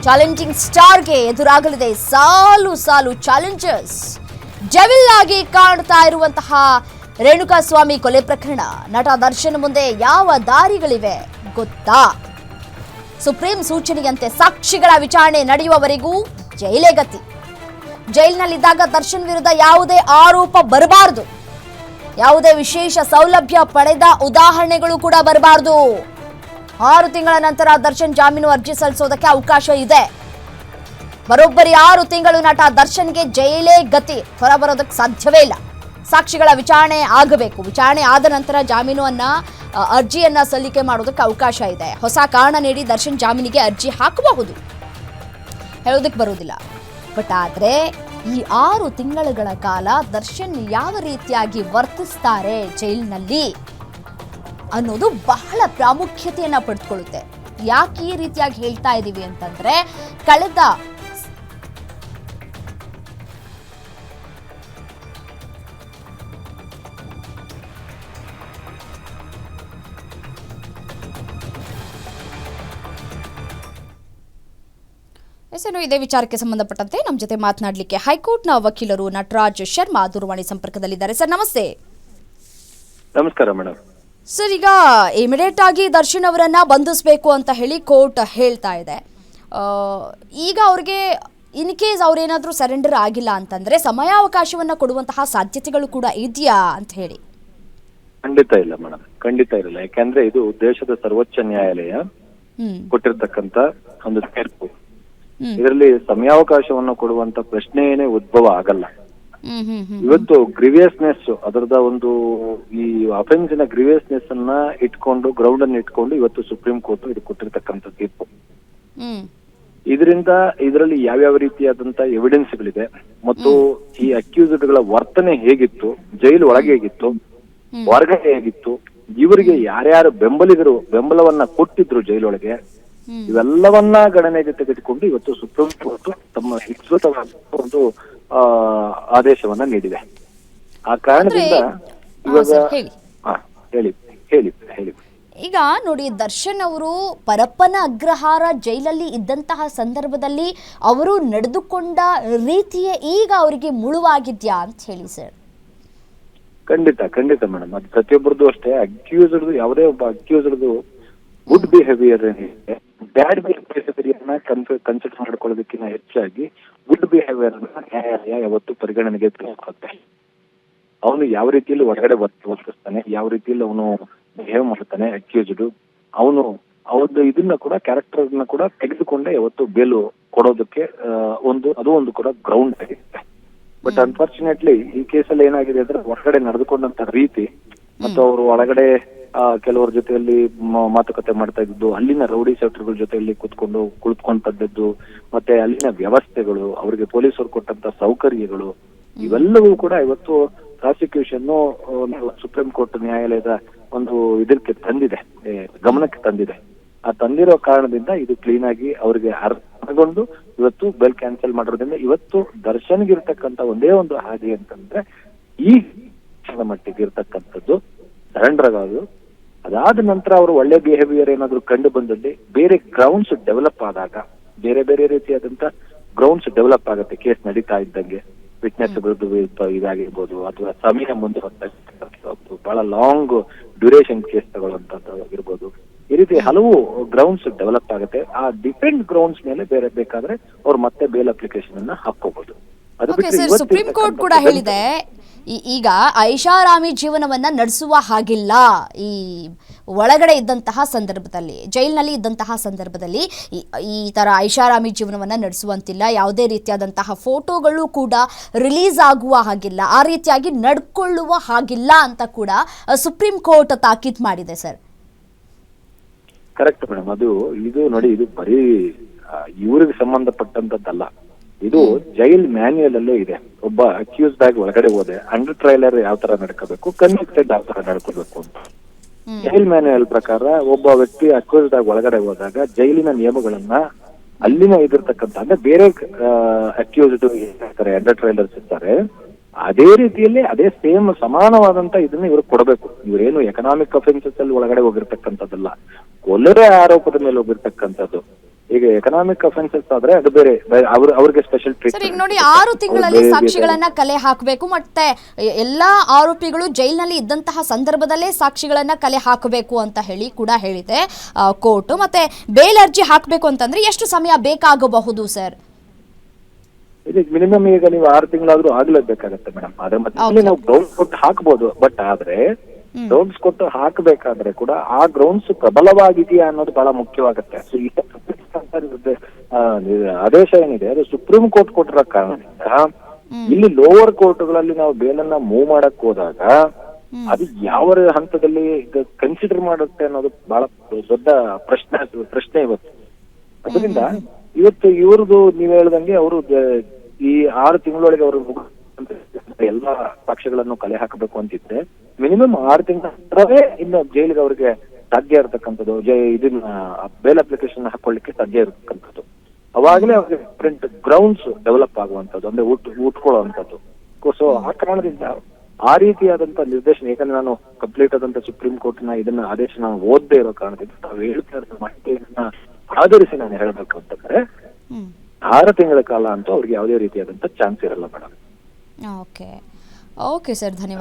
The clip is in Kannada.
ಚಾಲೆಂಜಿಂಗ್ ಸ್ಟಾರ್ಗೆ ಎದುರಾಗಲಿದೆ ಸಾಲು ಸಾಲು ಚಾಲೆಂಜರ್ಸ್. ಜೆವಿಲ್ ಆಗಿ ಕಾಣ್ತಾ ಇರುವಂತಹ ರೇಣುಕಾಸ್ವಾಮಿ ಕೊಲೆ ಪ್ರಕರಣ, ನಟ ದರ್ಶನ್ ಮುಂದೆ ಯಾವ ದಾರಿಗಳಿವೆ ಗೊತ್ತಾ? ಸುಪ್ರೀಂ ಸೂಚನೆಯಂತೆ ಸಾಕ್ಷಿಗಳ ವಿಚಾರಣೆ ನಡೆಯುವವರೆಗೂ ಜೈಲೇ ಗತಿ. ಜೈಲಿನಲ್ಲಿದ್ದಾಗ ದರ್ಶನ್ ವಿರುದ್ಧ ಯಾವುದೇ ಆರೋಪ ಬರಬಾರದು, ಯಾವುದೇ ವಿಶೇಷ ಸೌಲಭ್ಯ ಪಡೆದ ಉದಾಹರಣೆಗಳು ಕೂಡ ಬರಬಾರದು. 6 ತಿಂಗಳ ನಂತರ ದರ್ಶನ್ ಜಾಮೀನು ಅರ್ಜಿ ಸಲ್ಲಿಸೋದಕ್ಕೆ ಅವಕಾಶ ಇದೆ. ಬರೋಬ್ಬರಿ 6 ತಿಂಗಳು ನಟ ದರ್ಶನ್ಗೆ ಜೈಲೇ ಗತಿ, ಹೊರಬರೋದಕ್ಕೆ ಸಾಧ್ಯವೇ ಇಲ್ಲ. ಸಾಕ್ಷಿಗಳ ವಿಚಾರಣೆ ಆಗಬೇಕು. ವಿಚಾರಣೆ ಆದ ನಂತರ ಅರ್ಜಿಯನ್ನ ಸಲ್ಲಿಕೆ ಮಾಡೋದಕ್ಕೆ ಅವಕಾಶ ಇದೆ. ಹೊಸ ಕಾರಣ ನೀಡಿ ದರ್ಶನ್ ಜಾಮೀನಿಗೆ ಅರ್ಜಿ ಹಾಕಬಹುದು, ಹೇಳೋದಕ್ಕೆ ಬರೋದಿಲ್ಲ. ಬಟ್ ಆದ್ರೆ ಈ 6 ತಿಂಗಳುಗಳ ಕಾಲ ದರ್ಶನ್ ಯಾವ ರೀತಿಯಾಗಿ ವರ್ತಿಸ್ತಾರೆ ಜೈಲಿನಲ್ಲಿ ಅನ್ನೋದು ಬಹಳ ಪ್ರಾಮುಖ್ಯತೆಯನ್ನ ಪಡೆದುಕೊಳ್ಳುತ್ತೆ. ಯಾಕೆ ಈ ರೀತಿಯಾಗಿ ಹೇಳ್ತಾ ಇದ್ದೀವಿ ಅಂತಂದ್ರೆ, ಕಳೆದ ಇದೇ ವಿಚಾರಕ್ಕೆ ಸಂಬಂಧಪಟ್ಟಂತೆ ನಮ್ಮ ಜೊತೆ ಮಾತನಾಡಲಿಕ್ಕೆ ಹೈಕೋರ್ಟ್ನ ವಕೀಲರು ನಟರಾಜ್ ಶರ್ಮಾ ದೂರವಾಣಿ ಸಂಪರ್ಕದಲ್ಲಿದ್ದಾರೆ. ಸರ್ ನಮಸ್ತೆ. ನಮಸ್ಕಾರ ಮೇಡಮ್. ಸರ್, ಈಗ ಇಮಿಡಿಯೇಟ್ ಆಗಿ ದರ್ಶನ್ ಅವರನ್ನ ಬಂಧಿಸಬೇಕು ಅಂತ ಹೇಳಿ ಕೋರ್ಟ್ ಹೇಳ್ತಾ ಇದೆ. ಈಗ ಅವ್ರಿಗೆ ಇನ್ ಕೇಸ್ ಅವ್ರೇನಾದ್ರೂ ಸರೆಂಡರ್ ಆಗಿಲ್ಲ ಅಂತಂದ್ರೆ ಸಮಯಾವಕಾಶವನ್ನ ಕೊಡುವಂತಹ ಸಾಧ್ಯತೆಗಳು ಕೂಡ ಇದೆಯಾ ಅಂತ ಹೇಳಿ? ಖಂಡಿತ ಇಲ್ಲ ಮೇಡಮ್, ಖಂಡಿತ ಇರಲ್ಲ. ಯಾಕಂದ್ರೆ ಇದು ದೇಶದ ಸರ್ವೋಚ್ಚ ನ್ಯಾಯಾಲಯ ಕೊಟ್ಟಿರ್ತಕ್ಕಂತ ಒಂದು ತೀರ್ಪು. ಇದರಲ್ಲಿ ಸಮಯಾವಕಾಶವನ್ನು ಕೊಡುವಂತ ಪ್ರಶ್ನೆಯೇ ಉದ್ಭವ ಆಗಲ್ಲ. ಇವತ್ತು ಗ್ರೀವಿಯಸ್ನೆಸ್, ಅದರದ ಒಂದು ಈ ಅಫೆನ್ಸಿನ ಗ್ರೀವಿಯಸ್ನೆಸ್ ಅನ್ನ ಇಟ್ಕೊಂಡು, ಗ್ರೌಂಡ್ ಅನ್ನು ಇಟ್ಕೊಂಡು ಇವತ್ತು ಸುಪ್ರೀಂ ಕೋರ್ಟ್ ಇದು ಕೊಟ್ಟಿರ್ತಕ್ಕಂಥ ತೀರ್ಪು. ಇದರಲ್ಲಿ ಯಾವ್ಯಾವ ರೀತಿಯಾದಂತ ಎವಿಡೆನ್ಸ್ಗಳಿದೆ ಮತ್ತು ಈ ಅಕ್ಯೂಸ್ಡ್ಗಳ ವರ್ತನೆ ಹೇಗಿತ್ತು, ಜೈಲು ಒಳಗೆ ಹೇಗಿತ್ತು, ಹೊರಗಡೆ ಹೇಗಿತ್ತು, ಇವರಿಗೆ ಯಾರ್ಯಾರು ಬೆಂಬಲವನ್ನ ಕೊಟ್ಟಿದ್ರು ಜೈಲೊಳಗೆ, ಇವೆಲ್ಲವನ್ನ ಗಣನೆಗೆ ತೆಗೆದುಕೊಂಡು ಇವತ್ತು ಸುಪ್ರೀಂ ಕೋರ್ಟ್ ತಮ್ಮ ವಿಸ್ತೃತವಾದ ಒಂದು ಆದೇಶವನ್ನ ನೀಡಿದೆ. ಆ ಕಾರಣದಿಂದ ಇವಾಗ ಹೇಳಿ. ಈಗ ನೋಡಿ, ದರ್ಶನ್ ಅವರು ಪರಪ್ಪನ ಅಗ್ರಹಾರ ಜೈಲಲ್ಲಿ ಇದ್ದಂತಹ ಸಂದರ್ಭದಲ್ಲಿ ಅವರು ನಡೆದುಕೊಂಡ ರೀತಿಯೇ ಈಗ ಅವರಿಗೆ ಮುಳುವಾಗಿದ್ಯಾ ಅಂತ ಹೇಳಿ ಸರ್? ಖಂಡಿತ ಮೇಡಮ್. ಅದು ಪ್ರತಿಯೊಬ್ಬರದು ಅಷ್ಟೇ. ಯಾವುದೇ ಒಬ್ಬ ಅಕ್ಯೂಸ್ಡ್ದು ಗುಡ್ ಬಿಹೇವಿಯರ್ ಏನಿದೆ, ಬ್ಯಾಡ್ ಬಿಹೇವಿಯರ್ನ ಕನ್ಸಿಡರ್ ಮಾಡ್ಕೊಳ್ಳೋದಕ್ಕಿಂತ ಹೆಚ್ಚಾಗಿ ಗುಡ್ ಬಿಹೇವಿಯರ್ ನ್ಯಾಯಾಲಯ ಯಾವತ್ತು ಪರಿಗಣನೆಗೆ ತೆಗೆದುಕೊಳ್ಳುತ್ತೆ. ಅವನು ಯಾವ ರೀತಿಯಲ್ಲಿ ಹೊರಗಡೆ ವರ್ತಿಸ್ತಾನೆ, ಯಾವ ರೀತಿಯಲ್ಲಿ ಅವನು ಬಿಹೇವ್ ಮಾಡ್ತಾನೆ ಅಕ್ಯೂಸ್ಡ್, ಅವನು ಇದನ್ನ ಕೂಡ ಕ್ಯಾರೆಕ್ಟರ್ನ ಕೂಡ ತೆಗೆದುಕೊಂಡೇ ಯಾವತ್ತು ಬೇಲು ಕೊಡೋದಕ್ಕೆ ಅದು ಒಂದು ಕೂಡ ಗ್ರೌಂಡ್ ಆಗಿದೆ. ಬಟ್ ಅನ್ಫಾರ್ಚುನೇಟ್ಲಿ ಈ ಕೇಸಲ್ಲಿ ಏನಾಗಿದೆ ಅಂದ್ರೆ, ಹೊರಗಡೆ ನಡೆದುಕೊಂಡಂತ ರೀತಿ ಮತ್ತು ಅವರು ಒಳಗಡೆ ಕೆಲವರ ಜೊತೆಯಲ್ಲಿ ಮಾತುಕತೆ ಮಾಡ್ತಾ ಇದ್ದು, ಅಲ್ಲಿನ ರೌಡಿ ಶೆಟರ್ಗಳ ಜೊತೆಯಲ್ಲಿ ಕುಳಿತುಕೊಂಡದ್ದು, ಮತ್ತೆ ಅಲ್ಲಿನ ವ್ಯವಸ್ಥೆಗಳು, ಅವರಿಗೆ ಪೊಲೀಸರು ಕೊಟ್ಟಂತ ಸೌಕರ್ಯಗಳು, ಇವೆಲ್ಲವೂ ಕೂಡ ಇವತ್ತು ಪ್ರಾಸಿಕ್ಯೂಷನ್ ಸುಪ್ರೀಂ ಕೋರ್ಟ್ ನ್ಯಾಯಾಲಯದ ಒಂದು ಇದಕ್ಕೆ ಗಮನಕ್ಕೆ ತಂದಿದೆ. ಆ ತಂದಿರೋ ಕಾರಣದಿಂದ ಇದು ಕ್ಲೀನ್ ಆಗಿ ಅವರಿಗೆ ಅರ್ಥಗೊಂಡು ಇವತ್ತು ಬೆಲ್ ಕ್ಯಾನ್ಸಲ್ ಮಾಡೋದ್ರಿಂದ ಇವತ್ತು ದರ್ಶನ್ಗಿರ್ತಕ್ಕಂಥ ಒಂದೇ ಒಂದು ಹಾದಿ ಅಂತಂದ್ರೆ, ಈ ಮಟ್ಟಿಗೆ ಇರ್ತಕ್ಕಂಥದ್ದು ಸರೆಂಡರ್ ಆಗೋದು. ಅದಾದ ನಂತರ ಅವರು ಒಳ್ಳೆ ಬಿಹೇವಿಯರ್ ಏನಾದ್ರು ಕಂಡು ಬಂದಲ್ಲಿ ಬೇರೆ ಗ್ರೌಂಡ್ಸ್ ಡೆವಲಪ್ ಆದಾಗ, ಬೇರೆ ರೀತಿಯಾದಂತ ಗ್ರೌಂಡ್ಸ್ ಡೆವಲಪ್ ಆಗುತ್ತೆ. ಕೇಸ್ ನಡೀತಾ ಇದ್ದಂಗೆ ವಿಟ್ನೆಸ್ ಇದಾಗಿರ್ಬೋದು, ಅಥವಾ ಸಮಯ ಮುಂದುವರೆದ ಬಹಳ ಲಾಂಗ್ ಡ್ಯೂರೇಷನ್ ಕೇಸ್ ತಗೊಳ್ಳುವಂತದ್ದಾಗಿರ್ಬೋದು, ಈ ರೀತಿ ಹಲವು ಗ್ರೌಂಡ್ಸ್ ಡೆವಲಪ್ ಆಗುತ್ತೆ. ಆ ಡಿಫೆಂಡ್ ಗ್ರೌಂಡ್ಸ್ ಮೇಲೆ ಬೇರೆ ಬೇಕಾದ್ರೆ ಅವ್ರು ಮತ್ತೆ ಬೇಲ್ ಅಪ್ಲಿಕೇಶನ್ ಅನ್ನ ಹಾಕೋಬಹುದು. ಸುಪ್ರೀಂ ಕೋರ್ಟ್ ಕೂಡ ಹೇಳಿದೆ, ಈಗ ಐಷಾರಾಮಿ ಜೀವನವನ್ನ ನಡೆಸುವ ಹಾಗಿಲ್ಲ. ಈ ಒಳಗಡೆ ಇದ್ದಂತಹ ಸಂದರ್ಭದಲ್ಲಿ, ಜೈಲಿನಲ್ಲಿ ಇದ್ದಂತಹ ಸಂದರ್ಭದಲ್ಲಿ ಈ ತರ ಐಷಾರಾಮಿ ಜೀವನವನ್ನ ನಡೆಸುವಂತಿಲ್ಲ. ಯಾವುದೇ ರೀತಿಯಾದಂತಹ ಫೋಟೋಗಳು ಕೂಡ ರಿಲೀಸ್ ಆಗುವ ಹಾಗಿಲ್ಲ, ಆ ರೀತಿಯಾಗಿ ನಡ್ಕೊಳ್ಳುವ ಹಾಗಿಲ್ಲ ಅಂತ ಕೂಡ ಸುಪ್ರೀಂ ಕೋರ್ಟ್ ತಾಕೀತ್ ಮಾಡಿದೆ ಸರ್. Correct madam. ಇದು ನೋಡಿ, ಇದು ಬರೀ ಇವ್ರಿಗೆ ಸಂಬಂಧಪಟ್ಟಂತದ್ದಲ್ಲ. ಇದು ಜೈಲ್ ಮ್ಯಾನ್ಯುಯಲ್ ಅಲ್ಲೂ ಇದೆ. ಒಬ್ಬ ಅಕ್ಯೂಸ್ಡ್ ಆಗಿ ಒಳಗಡೆ ಹೋದೆ, ಅಂಡರ್ ಟ್ರೈಲರ್ ಯಾವ ತರ ನಡ್ಕೋಬೇಕು, ಕನ್ವಿಕ್ಟೆಡ್ ಯಾವ ತರ ನಡ್ಕೋಬೇಕು ಅಂತ ಜೈಲ್ ಮ್ಯಾನ್ಯುಯಲ್ ಪ್ರಕಾರ ಒಬ್ಬ ವ್ಯಕ್ತಿ ಅಕ್ಯೂಸ್ಡ್ ಆಗಿ ಒಳಗಡೆ ಹೋದಾಗ ಜೈಲಿನ ನಿಯಮಗಳನ್ನ ಅಲ್ಲಿನ ಇದಿರ್ತಕ್ಕಂಥ, ಅಂದ್ರೆ ಬೇರೆ ಅಕ್ಯೂಸ್ಡ್ ಇರ್ತಾರೆ, ಅಂಡರ್ ಟ್ರೈಲರ್ಸ್ ಇರ್ತಾರೆ, ಅದೇ ರೀತಿಯಲ್ಲಿ ಅದೇ ಸೇಮ್ ಸಮಾನವಾದಂತ ಇದನ್ನ ಇವ್ರಿಗೆ ಕೊಡಬೇಕು. ಇವರೇನು ಎಕನಾಮಿಕ್ ಅಫೆನ್ಸಸ್ ಅಲ್ಲಿ ಒಳಗಡೆ ಹೋಗಿರ್ತಕ್ಕಂಥದ್ದಲ್ಲ, ಕೊಲೆ ಆರೋಪದ ಮೇಲೆ ಹೋಗಿರ್ತಕ್ಕಂಥದ್ದು. ಈಗ ಎಕನಾಮಿಕ್ ಅಫೆನ್ಸಸ್ ಆದ್ರೆ ಅದು ಬೇರೆ, ಅವ್ರಿಗೆ ಸ್ಪೆಷಲ್ ಸರ್ ಈಗ ನೋಡಿ 6 ತಿಂಗಳಲ್ಲಿ ಸಾಕ್ಷಿಗಳನ್ನ ಕಲೆ ಹಾಕಬೇಕು, ಮತ್ತೆ ಎಲ್ಲಾ ಆರೋಪಿಗಳು ಜೈಲಿನಲ್ಲಿ ಇದ್ದಂತಹ ಸಂದರ್ಭದಲ್ಲೇ ಸಾಕ್ಷಿಗಳನ್ನ ಕಲೆ ಹಾಕಬೇಕು ಅಂತ ಹೇಳಿ ಕೂಡ ಹೇಳಿದೆ ಕೋರ್ಟ್. ಮತ್ತೆ ಬೇಲ್ ಅರ್ಜಿ ಹಾಕಬೇಕು ಅಂತಂದ್ರೆ ಎಷ್ಟು ಸಮಯ ಬೇಕಾಗಬಹುದು ಸರ್? ಇದಕ್ಕೆ ಮಿನಿಮಮ್ ಈಗ ನೀವು 6 ತಿಂಗಳಾದ್ರೂ ಆಗ್ಲೇಬೇಕಾಗತ್ತೆ ಮೇಡಮ್. ಅದ್ರ ಮತ್ತೆ ನಾವು ಗ್ರೌಂಡ್ಸ್ ಕೊಟ್ಟು ಹಾಕ್ಬೋದು, ಬಟ್ ಆದ್ರೆ ಗ್ರೌಂಡ್ಸ್ ಕೊಟ್ಟು ಹಾಕಬೇಕಾದ್ರೆ ಕೂಡ ಆ ಗ್ರೌಂಡ್ಸ್ ಪ್ರಬಲವಾಗಿದೆಯಾ ಅನ್ನೋದು ಬಹಳ ಮುಖ್ಯವಾಗುತ್ತೆ. ಸೊ ಈ ಆದೇಶ ಏನಿದೆ ಅದು ಸುಪ್ರೀಂ ಕೋರ್ಟ್ ಕೊಟ್ಟಿರೋ ಕಾರಣದಿಂದ ಇಲ್ಲಿ ಲೋವರ್ ಕೋರ್ಟ್ಗಳಲ್ಲಿ ನಾವು ಬೇಲನ್ನ ಮೂವ್ ಮಾಡಕ್ ಹೋದಾಗ ಅದು ಯಾವ ಹಂತದಲ್ಲಿ ಕನ್ಸಿಡರ್ ಮಾಡುತ್ತೆ ಅನ್ನೋದು ಬಹಳ ದೊಡ್ಡ ಪ್ರಶ್ನೆ ಇವತ್ತು. ಅದರಿಂದ ಇವತ್ತು ಇವ್ರದ್ದು ನೀವ್ ಹೇಳ್ದಂಗೆ ಅವರು ಈ 6 ತಿಂಗಳೊಳಗೆ ಅವರು ಎಲ್ಲಾ ಸಾಕ್ಷ್ಯಗಳನ್ನು ಕಲೆ ಹಾಕಬೇಕು ಅಂತಿದ್ರೆ ಮಿನಿಮಮ್ 6 ತಿಂಗಳೇ ಇನ್ನು ಜೈಲಿಗೆ ಅವ್ರಿಗೆ ಸಾಧ್ಯ ಇರತಕ್ಕಂಥದ್ದು, ಇದನ್ನ ಬೇಲ್ ಅಪ್ಲಿಕೇಶನ್ ಹಾಕೊಳ್ಳಿಕ್ಕೆ ಸಾಧ್ಯ ಇರತಕ್ಕಂಥದ್ದು. ಅವಾಗಲೇ ಅವ್ರಿಗೆ ಡಿಫ್ರೆಂಟ್ ಗ್ರೌಂಡ್ಸ್ ಡೆವಲಪ್ ಆಗುವಂಥದ್ದು, ಅಂದ್ರೆ ಉಟ್ಕೊಳ್ಳುವಂಥದ್ದು. ಸೊ ಆ ಕಾರಣದಿಂದ ಆ ರೀತಿಯಾದಂತ ನಿರ್ದೇಶನ, ಯಾಕಂದ್ರೆ ನಾನು ಕಂಪ್ಲೀಟ್ ಆದಂತ ಸುಪ್ರೀಂ ಕೋರ್ಟ್ನ ಇದನ್ನ ಆದೇಶ ನಾನು ಓದದೇ ಇರೋ ಕಾರಣದಿಂದ ತಾವು ಹೇಳ್ತಾ ಇರೋ ಮಾಹಿತಿಯನ್ನ ಆಧರಿಸಿ ನಾನು ಹೇಳ್ಬೇಕು ಅಂತಂದ್ರೆ 6 ತಿಂಗಳ ಕಾಲ ಅಂತೂ ಅವ್ರಿಗೆ ಯಾವುದೇ ರೀತಿಯಾದಂತ ಚಾನ್ಸ್ ಇರಲ್ಲ ಮೇಡಮ್. ಓಕೆ ಸರ್, ಧನ್ಯವಾದ.